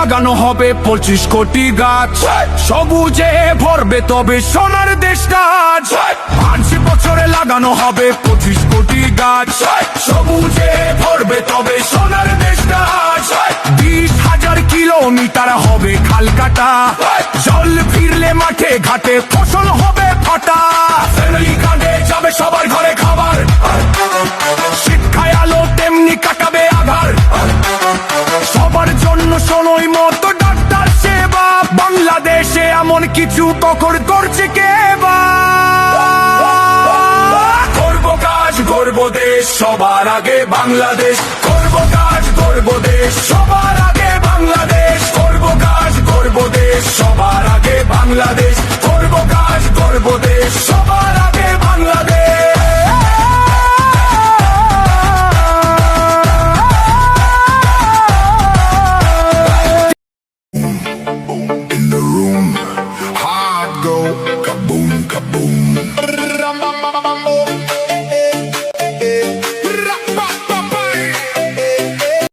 লাগানো হবে 25 কোটি গাছ, সবুজে ভরবে তবে সোনার দেশটা আজ। 5 বছরে লাগানো হবে 25 কোটি গাছ, সবুজে ভরবে তবে সোনার দেশটা আজ। 20,000 কিলোমিটার হবে খাল কাটা, জল ফিরলে মাঠে ঘাটে ফসল হবে ফাটা। ফ্যামিলি কাঁধে যাবে সবার ঘরে খাবার, শিক্ষায় আলো তেমনি কাটাবে আধার। সবার জন্য সময় মতো ডাক্তার সেবা, বাংলাদেশে এমন কিছু তখন করছে কে বা? করব কাজ গর্ব দেশ, সবার আগে বাংলাদেশ। করব কাজ গর্ব দেশ, সবার আগে বাংলাদেশ। করব কাজ গর্ব দেশ, সবার আগে বাংলাদেশ।